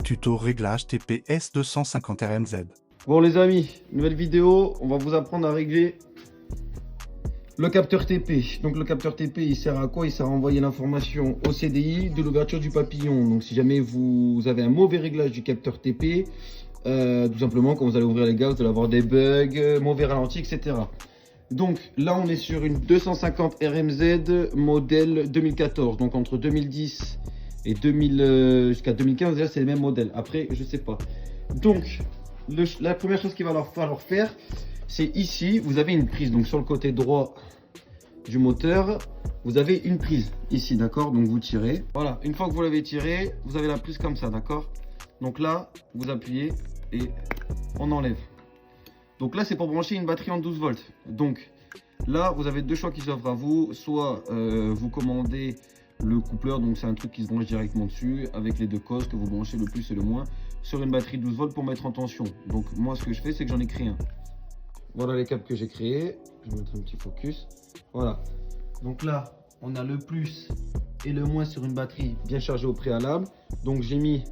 tuto réglage TPS 250 RMZ. Bon les amis, nouvelle vidéo, on va vous apprendre à régler le capteur TP. Donc le capteur TP il sert à quoi? Il sert à envoyer l'information au CDI de l'ouverture du papillon. Donc si jamais vous avez un mauvais réglage du capteur TP, tout simplement quand vous allez ouvrir les gaz, vous allez avoir des bugs, mauvais ralenti, etc. Donc là on est sur une 250 RMZ modèle 2014. Donc entre 2010 et 2000 jusqu'à 2015 déjà c'est les mêmes modèles. Après je sais pas. Donc la première chose qu'il va falloir faire, c'est ici, vous avez une prise. Donc sur le côté droit du moteur, vous avez une prise ici, d'accord? Donc vous tirez. Voilà, une fois que vous l'avez tiré, vous avez la prise comme ça, d'accord? Donc là, vous appuyez et on enlève. Donc là, c'est pour brancher une batterie en 12 volts. Donc là, vous avez deux choix qui s'offrent à vous. Soit vous commandez le coupleur, donc c'est un truc qui se branche directement dessus avec les deux causes que vous branchez le plus et le moins sur une batterie 12 volts pour mettre en tension. Donc moi ce que je fais c'est que j'en ai créé un. Voilà les câbles que j'ai créés. Je vais mettre un petit focus. Voilà. Donc là on a le plus et le moins sur une batterie bien chargée au préalable. Donc j'ai mis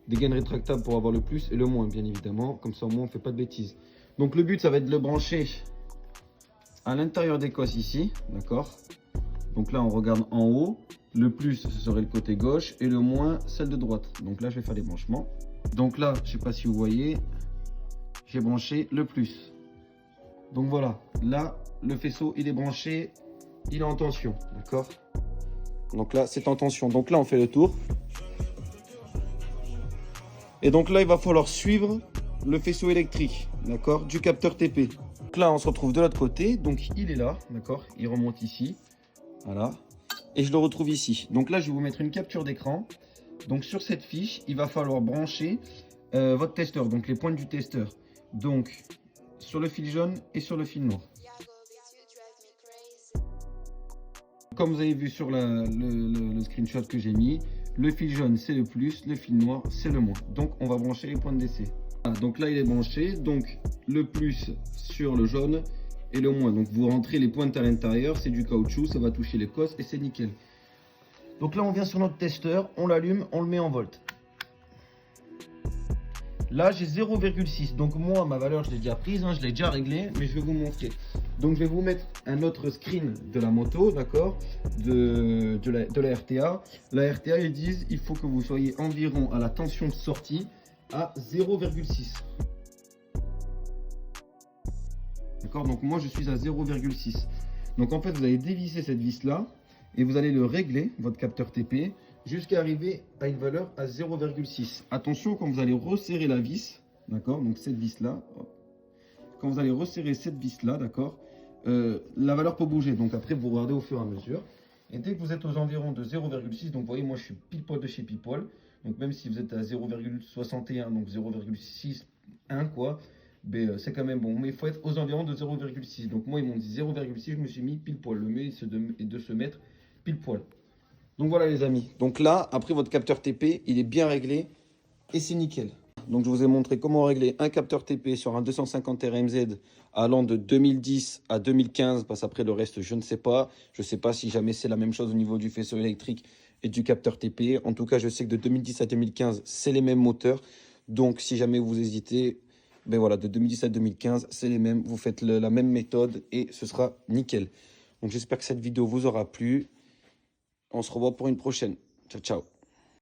des gaines rétractables pour avoir le plus et le moins bien évidemment. Comme ça au moins on fait pas de bêtises. Donc le but ça va être de le brancher à l'intérieur des cosses ici. D'accord. Donc là on regarde en haut. Le plus ce serait le côté gauche et le moins celle de droite. Donc là je vais faire les branchements. Donc là je sais pas si vous voyez, j'ai branché le plus. Donc voilà, là le faisceau il est branché, il est en tension, d'accord? Donc là c'est en tension. Donc là on fait le tour. Et donc là il va falloir suivre le faisceau électrique, d'accord, du capteur TP. Donc là on se retrouve de l'autre côté, donc il est là, d'accord, il remonte ici, voilà. Et je le retrouve ici. Donc là je vais vous mettre une capture d'écran. Donc sur cette fiche il va falloir brancher votre testeur, donc les pointes du testeur. Donc sur le fil jaune et sur le fil noir. Comme vous avez vu sur le screenshot que j'ai mis, le fil jaune c'est le plus, le fil noir c'est le moins. Donc on va brancher les points de DC. Voilà, donc là il est branché, donc le plus sur le jaune et le moins. Donc vous rentrez les pointes à l'intérieur, c'est du caoutchouc, ça va toucher les cosses et c'est nickel. Donc là on vient sur notre testeur, on l'allume, on le met en volt. Là j'ai 0,6, donc moi ma valeur je l'ai déjà prise, hein, je l'ai déjà réglée, mais je vais vous montrer. Donc je vais vous mettre un autre screen de la moto, d'accord, de la RTA. La RTA ils disent il faut que vous soyez environ à la tension de sortie à 0,6. D'accord, donc moi je suis à 0,6. Donc en fait vous allez dévisser cette vis là et vous allez le régler, votre capteur TP, jusqu'à arriver à une valeur à 0,6. Attention quand vous allez resserrer la vis, d'accord, donc cette vis là, quand vous allez resserrer cette vis là, d'accord, la valeur peut bouger, donc après vous regardez au fur et à mesure. Et dès que vous êtes aux environs de 0,6, donc vous voyez moi je suis pile poil de chez pile poil, donc même si vous êtes à 0,61, donc 0,61 quoi, ben, c'est quand même bon, mais il faut être aux environs de 0,6. Donc moi ils m'ont dit 0,6, je me suis mis pile poil, le mieux est de se mettre pile poil. Donc voilà les amis, donc là après votre capteur TP il est bien réglé et c'est nickel. Donc je vous ai montré comment régler un capteur TP sur un 250 RMZ allant de 2010 à 2015, parce qu'après le reste je ne sais pas. Je ne sais pas si jamais c'est la même chose au niveau du faisceau électrique et du capteur TP. En tout cas je sais que de 2010 à 2015 c'est les mêmes moteurs. Donc si jamais vous hésitez, ben voilà, de 2010 à 2015 c'est les mêmes. Vous faites la même méthode et ce sera nickel. Donc j'espère que cette vidéo vous aura plu. On se revoit pour une prochaine. Ciao, ciao.